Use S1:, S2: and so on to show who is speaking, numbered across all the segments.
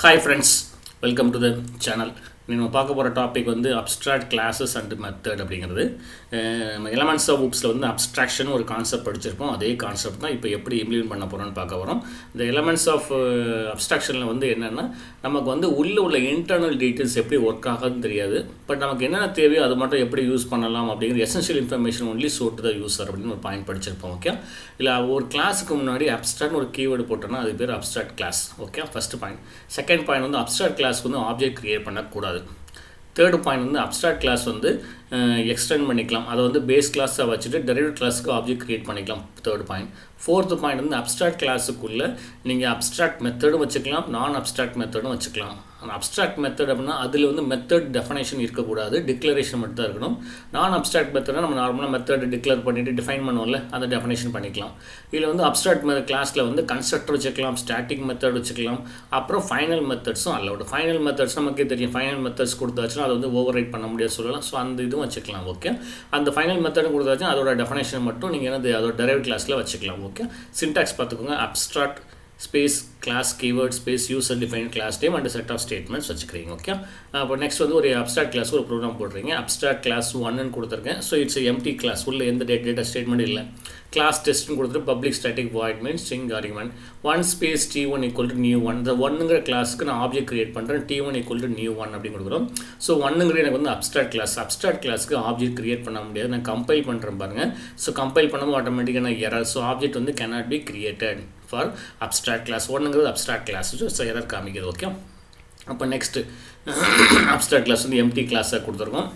S1: Hi friends, welcome to the channel. நம்ம பார்க்க போகிற டாபிக் வந்து அப்ஸ்ட்ராக்ட் கிளாஸஸ் அண்ட் மெத்தட் அப்படிங்கிறது. நம்ம எலமெண்ட்ஸ் ஆஃப் ஊப்ஸில் வந்து அப்ஸ்ட்ராக்ஷன் ஒரு கான்செப்ட் படிச்சிருப்போம். அதே கான்செப்ட் தான் இப்போ எப்படி இம்ப்ளிமெண்ட் பண்ண போகிறோம்னு பார்க்க வரோம். இந்த எலமெண்ட்ஸ் ஆஃப் அப்ஸ்ட்ராக்ஷனில் வந்து என்னென்னா நமக்கு வந்து உள்ள இன்டர்னல் டீட்டெயில்ஸ் எப்படி ஒர்க் ஆகுதுன்னு தெரியாது. பட் நமக்கு என்னென்ன தேவையோ அது மட்டும் எப்படி யூஸ் பண்ணலாம் அப்படிங்கிற எசென்ஷியல் இன்ஃபர்மேஷன் ஒன்லி சோட் த யூஸர் அப்படின்னு ஒரு பாயிண்ட் படிச்சிருப்போம். ஓகே, இல்லை ஒரு கிளாஸுக்கு முன்னாடி அப்ஸ்ட்ராக்ட் ஒரு கீவேர்டு போட்டோம்னா அது பேர் abstract class. Okay, first point. Second point வந்து அப்ஸ்ட்ராக்ட் கிளாஸ்க்கு வந்து ஆப்ஜெக்ட் கிரியேட் பண்ணக்கூடாது. தேர்டு பாயிண்ட் வந்து அப்ஸ்ட்ராக்ட் கிளாஸ் வந்து எக்ஸ்டெண்ட் பண்ணிக்கலாம். அதை வந்து பேஸ் கிளாஸாக வச்சுட்டு டெரிவேட்டிவ் கிளாஸுக்கு ஆப்ஜெக்ட் கிரியேட் பண்ணிக்கலாம். Third point. ஃபோர்த்து பாயிண்ட் வந்து அப்ஸ்ட்ராக்ட் கிளாஸுக்குள்ளே நீங்கள் அப்ஸ்ட்ராக்ட் மெத்தடும் வச்சுக்கலாம், நான் அப்ஸ்ட்ராக்ட் மெத்தடும் வச்சுக்கலாம். அந்த அப்ஸ்ட்ராக்ட் மெத்தட் அப்படின்னா அதில் வந்து மெத்தட் டெஃபனேஷன் இருக்கக்கூடாது, டிக்ளரேஷன் மட்டும் தான் இருக்கணும். நான் அப்ஸ்ட்ராக்ட் மெத்தட்னா நம்ம நார்மலாக மெத்தட் டிக்ளேர் பண்ணிவிட்டு டிஃபைன் பண்ணுவோம்ல, அந்த டெஃபனேஷன் பண்ணிக்கலாம். இதில் வந்து அப்ஸ்ட்ராக்ட் கிளாஸில் வந்து கன்ஸ்ட்ரக்டர் வச்சுக்கலாம், ஸ்டாட்டிக் மெத்தட் வச்சுக்கலாம், அப்புறம் ஃபைனல் மெத்தட்ஸும் அலவுட். ஃபைனல் மெத்தட்ஸ் நமக்கே தெரியும், ஃபைனல் மெத்தட்ஸ் கொடுத்தாச்சுன்னா அதை வந்து ஓவர் ரைட் பண்ண முடியாது சொல்லலாம். ஸோ அந்த இதுவும் வச்சுக்கலாம். ஓகே, அந்த ஃபைனல் மெத்தடும் கொடுத்தாச்சுன்னா அதோட டெஃபனேஷன் மட்டும் நீங்கள் என்னது அதோட டெரைவேட்டிவ் கிளாஸில் வச்சுக்கலாம். ஓகே, சின்டாக்ஸ் பார்த்துக்கோங்க. Abstract space class keyword space user define class name and set of statements வச்சுக்கிறீங்க. ஓகே, அப்போ நெக்ஸ்ட் வந்து ஒரு அப்ஸ்ட்ராக்ட் கிளாஸ் ஒரு ப்ரோக்ராம் போடுறீங்க. அப்ஸ்ட்ராக்ட் கிளாஸ் 1ன்னு கொடுத்துருக்கேன். ஸோ இட்ஸ் எம்டி கிளாஸ், உள்ள எந்த டேட்டா ஸ்டேட்மெண்ட் இல்லை. கிளாஸ் டெஸ்ட்னு கொடுத்துட்டு public static void means string argument 1 space t1 equal to new 1. இந்த 1ங்கிற கிளாஸுக்கு நான் ஆப்ஜெக்ட் கிரியேட் பண்ணுறேன், t1 ஈக்குவல் டு நியூ 1 அப்படின்னு கொடுக்குறோம். ஸோ 1ங்கிற எனக்கு வந்து அப்ஸ்ட்ராக்ட் கிளாஸ். அப்ஸ்ட்ராக்ட் கிளாஸுக்கு ஆப்ஜெக்ட் கிரியேட் பண்ண முடியாது. நான் கம்பைல் பண்ணுறேன் பாருங்கள். ஸோ கம்பைல் பண்ணும்போது ஆட்டோமேட்டிக்கான எரர். ஸோ ஆப்ஜெக்ட் வந்து cannot be created for abstract class. 1ங்கிறது அப்ஸ்ட்ராக்ட் கிளாஸ். ஸோ எரர் காமிக்கிறது. ஓகே, அப்போ நெக்ஸ்ட்டு அப்ஸ்ட்ராக்ட் கிளாஸ் வந்து எம்டி கிளாஸாக கொடுத்துருக்கோம்.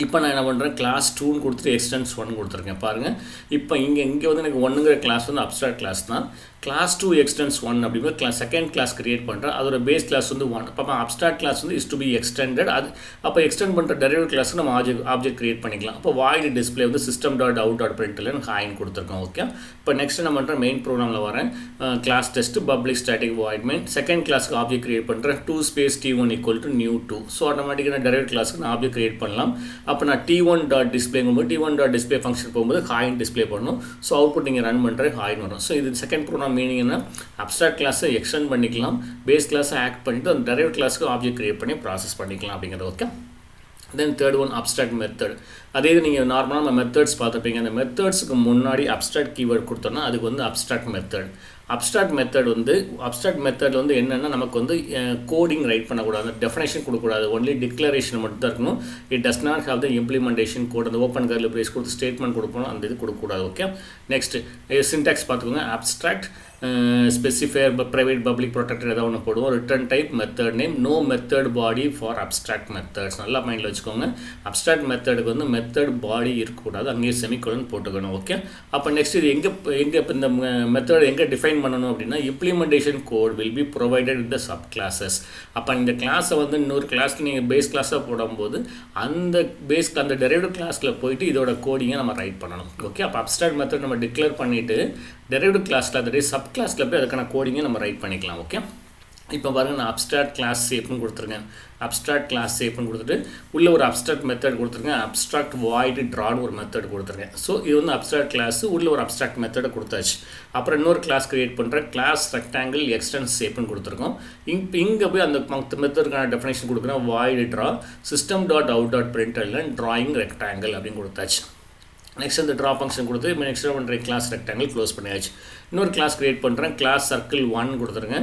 S1: இப்போ நான் என்ன பண்ணுறேன், கிளாஸ் 2ன்னு கொடுத்துட்டு எக்ஸ்டென்ஸ் 1 கொடுத்துருக்கேன் பாருங்கள். இப்போ இங்கே வந்து எனக்கு 1ங்கிற கிளாஸ் வந்து அப்ஸ்ட்ராக்ட் கிளாஸ் தான். கிளாஸ் 2 எக்ஸ்டென்ஸ் 1 அப்படிங்கிற செகண்ட் கிளாஸ் கிரியேட் பண்ணுறேன். அதோட பேஸ் கிளாஸ் வந்து 1. அப்போ அப்ஸ்ட்ராக்ட் கிளாஸ் வந்து இஸ் டு பி எக்ஸ்டெண்டட். அது அப்போ எக்ஸ்டெண்ட் பண்ணுற டெரிவேட்டிவ் கிளாஸுக்கு நம்ம ஆப்ஜெக்ட் கிரியேட் பண்ணிக்கலாம். அப்போ வாய்ட் டிஸ்பிளே வந்து system dot out dot println ஹாய்னு கொடுத்துருக்கோம். ஓகே, இப்போ நெக்ஸ்ட் என்ன பண்ணுறேன், மெயின் ப்ரோக்ராமில் வரேன். Class test public static void main second கிளாஸ்க்கு ஆப்ஜெக்ட் கிரியேட் பண்ணுறேன். 2 space t1 equal to new 2. So ஆட்டோமேட்டிக்கான டெரிவேட்டிவ் கிளாஸுக்கு நான் ஆப்ஜெக்ட் கிரியேட் பண்ணலாம். அப்போ நான் t1 டாட் டிஸ்பிளேங்கும்போது t1 டாட் டிஸ்பிளே ஃபங்க்ஷன் போகும்போது ஹாய்னு டிஸ்பிளே பண்ணணும். ஸோ அவுட்புட் நீங்கள் ரன் பண்ணுறேன் ஹாய்னு வரும். ஸோ இது செகண்ட் ப்ரோக்ராம் மீனிங் என்ன, அப்ஸ்ட்ராக்ட் கிளாஸை எக்ஸ்டெண்ட் பண்ணிக்கலாம், பேஸ் கிளாஸை ஆக்ட் பண்ணிவிட்டு அந்த டெரைவேட்டிவ் கிளாஸுக்கு ஆப்ஜெக்ட் கிரியேட் பண்ணி ப்ராசஸ் பண்ணிக்கலாம் அப்படிங்கிறது. Okay, then third one abstract method. அதே இது நீங்கள் நார்மலாக நம்ம மெத்தட்ஸ் பார்த்துப்பீங்க. அந்த மெத்தட்ஸுக்கு முன்னாடி அப்ஸ்ட்ராக்ட் கீவேர்ட் கொடுத்தோன்னா அதுக்கு வந்து அப்ஸ்ட்ராக்ட் மெத்தட். அப்ஸ்ட்ராக்ட் மெத்தட் வந்து என்னென்னா நமக்கு வந்து கோடிங் ரைட் பண்ணக்கூடாது, டெஃபனேஷன் கொடுக்கக்கூடாது, ஒன்லி டிக்ளரேஷன் மட்டும் தான் இருக்கணும். It does not have the implementation code. அந்த ஓப்பன் கர்லி பிரேஸ் கொடுத்து ஸ்டேட்மெண்ட் கொடுக்கணும், அந்த இது கொடுக்கக்கூடாது. ஓகே, நெக்ஸ்ட் சின்டாக்ஸ் பார்த்துக்கோங்க. Abstract specifier private public protector ஏதாவது ஒன்று போடுவோம். Return type method name, no method body for abstract methods. நல்லா மைண்டில் வச்சுக்கோங்க. அப்ஸ்ட்ராக்ட் மெத்தடுக்கு வந்து மெத்தட் பாடி இருக்கக்கூடாது, அங்கேயே செமிகோலன் போட்டுக்கணும். ஓகே, அப்போ நெக்ஸ்ட் இது எங்கே இப்போ இந்த மெத்தட் எங்கே டிஃபைன் பண்ணணும் அப்படின்னா implementation code will be provided with the sub classes. அப்போ இந்த கிளாஸை வந்து இன்னொரு கிளாஸ்க்கு நீங்கள் பேஸ் கிளாஸாக போடும்போது அந்த அந்த டெரைவேட்டிவ் கிளாஸில் போயிட்டு இதோட கோடிங்கை நம்ம ரைட் பண்ணணும். ஓகே, அப்போ அப்ஸ்ட்ராக்ட் மெத்தட் நம்ம டிக்ளேர் பண்ணிவிட்டு டெரைவேட்டிவ் கிளாஸில் அதோடைய சப் கிளாஸில் போய் அதுக்கான கோடிங்கை நம்ம ரைட் பண்ணிக்கலாம். ஓகே, இப்போ பாருங்கள், நான் அப்ஸ்ட்ராக்ட் கிளாஸ் ஷேப்னு கொடுத்துருக்கேன். அப்ஸ்ட்ராக்ட் கிளாஸ் ஷேப்னு கொடுத்துட்டு உள்ளே ஒரு அப்ஸ்ட்ராக்ட் மெத்தட் கொடுத்துருக்கேன். அப்ஸ்ட்ராக்ட் வாய்டு ட்ரான்னு ஒரு மெத்தட் கொடுத்துருக்கேன். ஸோ இது வந்து அப்ஸ்ட்ராக்ட் கிளாஸ், உள்ளே ஒரு அப்ஸ்ட்ராக்ட் மெத்தடை கொடுத்தாச்சு. அப்புறம் இன்னொரு கிளாஸ் கிரியேட் பண்ணுறேன். கிளாஸ் ரெக்டாங்கிள் எக்ஸ்டென்ஸ் ஷேப்னு கொடுத்துருக்கோம். இங்கே போய் அந்த மெத்தடுக்கான டெஃபினேஷன் கொடுக்குறேன். Void draw system dot out dot println drawing rectangle அப்படின்னு கொடுத்தாச்சு. நெக்ஸ்ட் அந்த ட்ரா ஃபங்க்ஷன் கொடுத்து இப்போ நெக்ஸ்ட் பண்ணுறேன் கிளாஸ் ரெக்டாங்கிள் க்ளோஸ் பண்ணியாச்சு. இன்னொரு கிளாஸ் கிரியேட் பண்ணுறேன். கிளாஸ் சர்க்கிள் 1 கொடுத்துருங்க,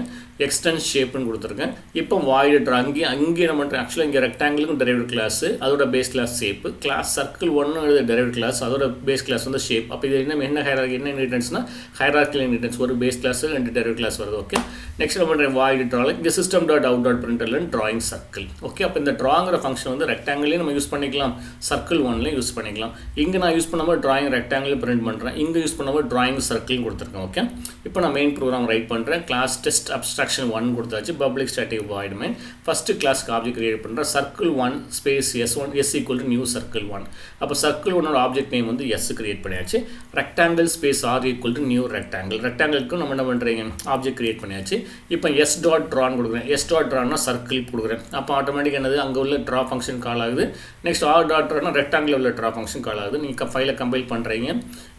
S1: எக்ஸ்டென்ஸ் ஷேப்னு கொடுத்துருக்கேன். இப்போ வாய்டு ட்ரா அங்கே என்ன பண்ணுறேன், ஆக்சுவலாக இங்கே ரெக்டாங்கிளுக்கும் டெரைவேட்டிவ் கிளாஸு, அதோட base class shape. Class circle 1 derivative class, அதோட பேஸ் கிளாஸ் வந்து ஷேப். அப்போ இது என்ன ஹைரார்கி என்ன இன்ஹெரிட்டன்ஸ்னால் ஹைரார்கிக்கல் இன்ஹெரிட்டன்ஸ். ஒரு பேஸ் கிளாஸ் 2 டெரைவேட்டிவ் கிளாஸ் வருது. ஓகே, நெக்ஸ்ட் என்ன பண்ணுறேன், வாய்டு ட்ரா இங்கே system dot out dot println drawing circle. Okay, அப்போ இந்த ட்ராங்கிற ஃபங்க்ஷன் வந்து ரெக்டாங்கிளையும் நம்ம யூஸ் பண்ணிக்கலாம், சர்க்கிள் 1லையும் யூஸ் பண்ணிக்கலாம். இங்கே நான் யூஸ் பண்ணும்போது டிராயிங் ரெக்டாங்கிள் பிரிண்ட் பண்ணுறேன், இங்கே யூஸ் பண்ணும்போது டிராயிங் சர்க்கிள் கொடுத்துருக்கேன். ஓகே, இப்போ நான் மெயின் ப்ரோக்ராம் ரைட் பண்ணுறேன். கிளாஸ் டெஸ்ட் அப்ஸ்ட்ராக்ஷன் 1 கொடுத்தாச்சு. Public static void main first கிளாஸ்க்கு ஆப்ஜெக்ட் கிரியேட் பண்ணுறேன். Circle 1 space S equal to new circle 1. அப்போ சர்க்கிள் 1ஓட ஆப்ஜெக்ட் நேம் வந்து S கிரியேட் பண்ணியாச்சு. Rectangle space R equal to new rectangle. ரெக்டாங்கிளுக்கும் நம்ம என்ன பண்ணுறீங்க, ஆப்ஜெக்ட் கிரியேட் பண்ணியாச்சு. இப்போ S டாட் ட்ரான்னு கொடுக்குறேன். S டாட் ட்ரான்னா சர்க்கிள் கொடுக்குறேன். அப்போ ஆட்டோமேட்டிக் என்னது அங்கே உள்ள ட்ரா ஃபங்க்ஷன் கால் ஆகுது. நெக்ஸ்ட் R டாட் ட்ரான்னா ரெக்டாங்கிள் உள்ள ட்ரா ஃபங்க்ஷன் கால் ஆகுது. நீங்கள் ஃபைலை கம்பைல் பண்ணுறீங்க.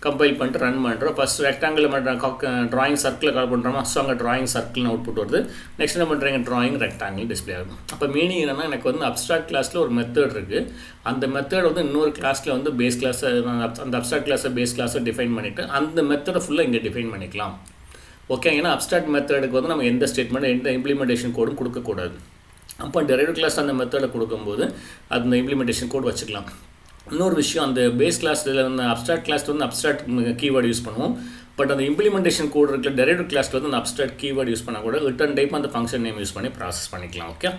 S1: கம்பைல் பண்ணிட்டு ரன் பண்ணுறோம். ஃபஸ்ட் ரெக்டாங்கிள் ட்ராயிங் சர்க்கிளில் கால் பண்ணுறோமா, ஸோ அங்கே ட்ராயிங் சர்க்கிள்னு அவுட்புட் வருது. நெக்ஸ்ட் என்ன பண்ணுறீங்க, ட்ராயிங் ரெக்டாங்கிள் டிஸ்பிளே ஆகும். அப்போ மீனிங் என்னென்னா, எனக்கு வந்து அப்ஸ்ட்ராக்ட் கிளாஸில் ஒரு மெத்தட் இருக்குது. அந்த மெத்தட் வந்து இன்னொரு கிளாஸில் வந்து பேஸ் கிளாஸை அந்த அப்ஸ்ட்ராக்ட் கிளாஸை பேஸ் கிளாஸை டிஃபைன் பண்ணிவிட்டு அந்த மெத்தடை ஃபுல்லாக இங்கே டிஃபைன் பண்ணிக்கலாம். ஓகே, ஏன்னா அப்ஸ்ட்ராக்ட் மெத்தடுக்கு வந்து நம்ம எந்த ஸ்டேட்மெண்ட் எந்த இம்ப்ளிமெண்டேஷன் கோடும் கொடுக்கக்கூடாது. அப்போ டெரைவ்ட் கிளாஸ் அந்த மெத்தடை கொடுக்கும்போது அந்த இம்ப்ளிமெண்டேஷன் கோட் வச்சுக்கலாம். இன்னொரு விஷயம், அந்த பேஸ் கிளாஸில் வந்து அப்ஸ்ட்ராக்ட் கிளாஸில் வந்து அப்ஸ்ட்ராக்ட் கீவேர்டு யூஸ் பண்ணுவோம். பட் அந்த இம்ப்ளிமெண்டேஷன் கோட் இருக்கிற டெரைவ்ட் கிளாஸில் வந்து அந்த அப்ஸ்ட்ராக்ட் கீவேர்டு யூஸ் பண்ணால் கூட ரிட்டர்ன் டைப் அந்த ஃபங்க்ஷன் நேம் யூஸ் பண்ணி ப்ராசஸ் பண்ணிக்கலாம். ஓகே,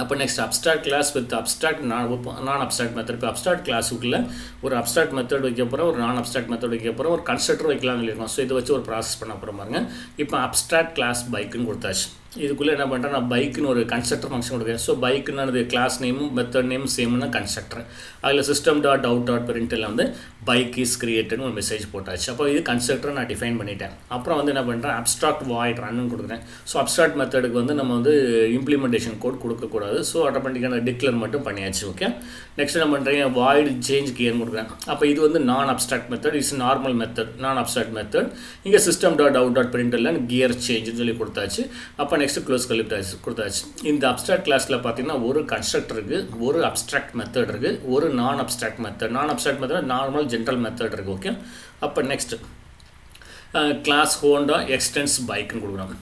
S1: அப்போ next abstract class with abstract non abstract method. இப்போ அப்ஸ்ட்ராக்ட் கிளாஸுக்குள்ளே ஒரு அப்ஸ்ட்ராக்ட் மெத்தட் வைக்க போகிறோம், ஒரு நான் அப்ஸ்ட்ராக்ட் மெத்தட் வைக்க போகிறோம், ஒரு கன்ஸ்ட்ரக்டர் வைக்கலாம்னு சொல்லியிருக்கோம். ஸோ இதை வச்சு ஒரு ப்ராசஸ் பண்ண போகிற பாருங்க. இப்போ அப்ஸ்ட்ராக்ட் கிளாஸ் பைக்குன்னு கொடுத்தாச்சு. இதுக்குள்ளே என்ன பண்ணுறேன், நான் பைக்குன்னு ஒரு கன்ஸ்ட்ரக்டர் ஃபங்க்ஷன் கொடுக்குறேன். ஸோ பைக்குன்னு கிளாஸ் நேமும் மெத்தட் நேமும் சேம்னா கன்ஸ்ட்ரக்டர். அதில் system.out.println வந்து பைக் இஸ் கிரியேட்டட்னு ஒரு மெசேஜ் போட்டாச்சு. அப்போ இது கன்ஸ்ட்ரக்டரை நான் டிஃபைன் பண்ணிட்டேன். அப்புறம் வந்து என்ன பண்ணுறேன், அப்ஸ்ட்ராக்ட் வாய்ட் ரன்னு கொடுக்குறேன். ஸோ அப்ஸ்ட்ராக்ட் மெத்தடுக்கு வந்து நம்ம வந்து இம்ப்ளிமெண்டேஷன் கோட் கொடுக்கக்கூடாது. ஸோ ஆட்டோமேட்டிக்கான டிக்ளேர் மட்டும் பண்ணியாச்சு. ஓகே, நெக்ஸ்ட் என்ன பண்ணுறீங்க, வாய்ட் சேஞ்ச் கியர்னு கொடுக்குறேன். அப்போ இது வந்து நான் abstract method, is normal method, நான் அப்ஸ்ட்ராக்ட் மெத்தட். இங்கே system.out.println கியர் சேஞ்சுன்னு சொல்லி கொடுத்தாச்சு. அப்போ நெக்ஸ்ட் க்ளோஸ் கொடுத்தாச்சு. இந்த அப்ஸ்ட்ராக்ட் கிளாஸில் பார்த்தீங்கன்னா ஒரு கன்ஸ்ட்ரக்டர் இருக்குது, ஒரு அப்ஸ்ட்ராக்ட் மெத்தட் இருக்குது, ஒரு நான் அப்ஸ்ட்ராக்ட் மெத்தட். நான் abstract method normal general method இருக்குது. ஓகே, அப்போ நெக்ஸ்ட் கிளாஸ் ஹோண்டா எக்ஸ்டென்ஸ் பைக்குன்னு கொடுக்குறோம்.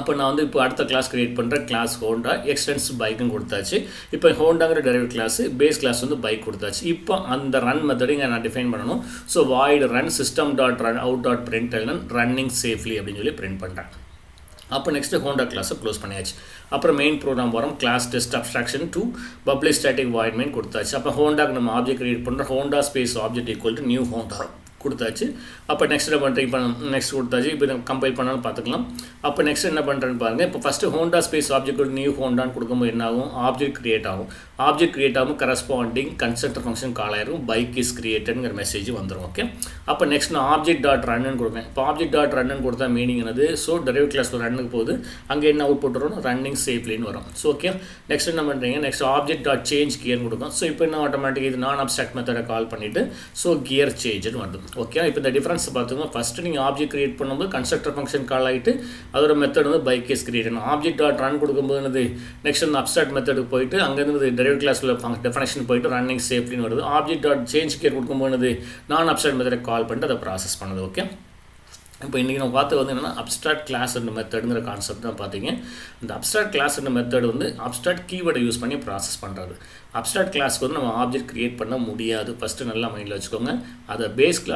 S1: அப்போ நான் வந்து இப்போ அடுத்த கிளாஸ் கிரியேட் பண்ணுறேன், கிளாஸ் ஹோண்டா எக்ஸ்டென்ஸ் பைக்குன்னு கொடுத்தாச்சு. இப்போ ஹோண்டாங்கிற டெரைவ்ட் கிளாஸ், பேஸ் கிளாஸ் வந்து பைக் கொடுத்தாச்சு. இப்போ அந்த ரன் மெத்தடிங்க நான் டிஃபைன் பண்ணணும். So void run system.out.println running safely அப்படின்னு சொல்லி பிரிண்ட் பண்ணுறேன். அப்போ நெக்ஸ்ட்டு ஹோண்டா கிளாஸை க்ளோஸ் பண்ணியாச்சு. அப்புறம் மெயின் ப்ரோக்ராம் வரும், class test abstraction to public static void main கொடுத்தாச்சு. அப்போ ஹோண்டாக்கு நம்ம ஆப்ஜெக்ட் கிரியேட் பண்ணுறோம், Honda space object equal to new Honda கொடுத்தாச்சு. அப்போ நெக்ஸ்ட் என்ன பண்ணுறேன், இப்போ நெக்ஸ்ட் கொடுத்தாச்சு. இப்போ நம்ம கம்பைல் பண்ணாலும் பார்த்துக்கலாம். அப்போ நெக்ஸ்ட் என்ன பண்ணுறேன்னு பாருங்கள். இப்போ first Honda space object new ஹோண்டான்னு கொடுக்கும்போது என்ன ஆகும், ஆப்ஜெக்ட் கிரியேட் ஆகும். ஆப்ஜெக்ட் கிரியேட் ஆகும், கரஸ்பாண்டிங் கன்ஸ்ட்ரக்டர் ஃபங்க்ஷன் கால் ஆயிரும், பைக் இஸ் கிரியேட்டட்ங்கிற மெசேஜ் வந்துடும். ஓகே, அப்போ நெக்ஸ்ட் நான் ஆப்ஜெக்ட் டாட் ரன்னு கொடுப்பேன். இப்போ ஆப்ஜெக்ட் டாட் ரன்னு கொடுத்தா மீனிங் என்னது, ஸோ டெரைவ்ட் கிளாஸில் ரன்னுக்கு போகுது, அங்கே என்ன அவுட் புட் வரும், ரன்னிங் சேஃப்லின்னு வரும். ஸோ ஓகே, நெக்ஸ்ட் என்ன பண்ணுறீங்க, நெக்ஸ்ட் ஆப்ஜெக்ட் டாட் சேஞ்ச் கியர்னு கொடுக்கும். ஸோ இப்போ என்ன ஆட்டோமேட்டிக் இது நான் அப்ஸ்ட்ராக்ட் மெத்தடை கால் பண்ணிவிட்டு ஸோ கியர் சேஞ்சுன்னு வருது. ஓகே, இப்போ இந்த டிஃப்ரென்ஸ் பார்த்துக்கோங்க. ஃபஸ்ட்டு நீங்கள் ஆப்ஜெக்ட் கிரியேட் பண்ணும்போது கன்ஸ்ட்ரக்டர் ஃபங்க்ஷன் கால் ஆகிட்டு அதோட மெத்தட் வந்து bike is create. Object dot run கொடுக்கும்போது என்னது, நெக்ஸ்ட் வந்து அப்ஸ்ட்ராக்ட் மெத்தடுக்கு போயிட்டு அங்கேருந்து டெரைவ்ட் கிளாஸில் டெஃபினேஷன் போயிட்டு ரன்னிங் சேஃப்லின்னு வருது. ஆப்ஜெக்ட் டாட் சேஞ்ச் கியர் கொடுக்கும்போது நான் அப்ஸ்ட்ராக்ட் மெத்தடை கால் பண்ணிட்டு அதை ப்ராசஸ் பண்ணுது. ஓகே, இப்போ இன்றைக்கி நம்ம பார்த்து வந்து என்னென்னா அப்ஸ்ட்ராக்ட் கிளாஸ் அண்ட் மெத்தடுங்கிற கான்செப்ட் தான் பார்த்தீங்க. இந்த அப்ஸ்ட்ராக்ட் கிளாஸ் அண்ட் மெத்தட் வந்து அப்ஸ்ட்ராக்ட் கீவேர்டை யூஸ் பண்ணி ப்ராசஸ் பண்ணுறது. அப்ஸ்ட்ராக்ட் கிளாஸ்க்கு வந்து நம்ம ஆப்ஜெக்ட் கிரியேட் பண்ண முடியாது, ஃபஸ்ட்டு நல்லா மைண்டில் வச்சுக்கோங்க. அதை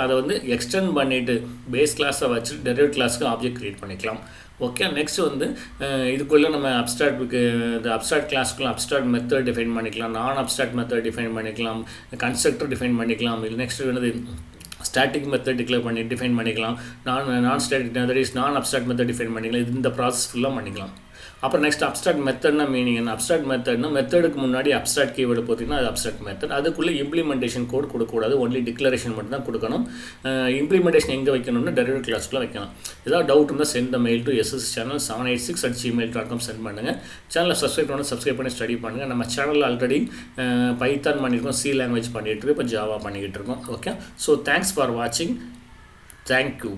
S1: அதை வந்து எக்ஸ்டெண்ட் பண்ணிவிட்டு பேஸ் கிளாஸை வச்சு டெரைவ்ட் கிளாஸ்க்கு ஆப்ஜெக்ட் கிரியேட் பண்ணிக்கலாம். ஓகே, நெக்ஸ்ட் வந்து இதுக்குள்ளே நம்ம இந்த அப்ஸ்ட்ராக்ட் கிளாஸ்க்குள்ள அப்ஸ்ட்ராக்ட் மெத்தட் டிஃபைன் பண்ணிக்கலாம், நான் அப்ஸ்ட்ராக்ட் மெத்தட் டிஃபைன் பண்ணிக்கலாம், கன்ஸ்ட்ரக்டர் டிஃபைன் பண்ணிக்கலாம். இல்லை நெக்ஸ்ட் வந்து ஸ்டாட்டிக் மெத்தட் டிஃபைன் பண்ணிக்கலாம், நான் ஸ்டாட்டிக் தட் இஸ் நான் அப்ஸ்ட்ராக்ட் மெத்தட் டிஃபைன் பண்ணிக்கலாம். இந்த ப்ராசஸ் ஃபுல்லாக பண்ணிக்கலாம். அப்புறம் நெக்ஸ்ட் அப்ஸ்ட்ராக்ட் மெத்தட்னா மீனிங் என்ன, அப்ஸ்ட்ராக்ட் மெத்தட்னா மெத்தடுக்கு முன்னாடி அப்ஸ்ட்ராக்ட் கீவேர்டு போட்டிங்கன்னா அது அப்ஸ்ட்ராக்ட் மெத்தட். அதுக்குள்ளே இம்ப்ளிமெண்டேஷன் கோட் கொடுக்கக்கூடாது, ஒன்லி டிக்ளரேஷன் மட்டும் தான் கொடுக்கணும். இம்ப்ளிமெண்டேஷன் எங்கே வைக்கணும்னா டெரைவ்ட் கிளாஸ்க்குள்ளே வைக்கலாம். ஏதாவது டவுட் இருந்தால் send the mail to SS-channel 786@gmail.com send பண்ணுங்கள். சேனலை சப்ஸ்கிரைப் பண்ணி ஸ்டடி பண்ணுங்கள். நம்ம சேனலில் ஆல்ரெடி பைத்தான் பண்ணியிருக்கோம், C லாங்குவேஜ் பண்ணிகிட்டு இருக்கோம், இப்போ ஜாவா பண்ணிக்கிட்டு இருக்கோம். ஓகே, ஸோ தேங்க்ஸ் ஃபார் வாட்சிங். தேங்க்யூ.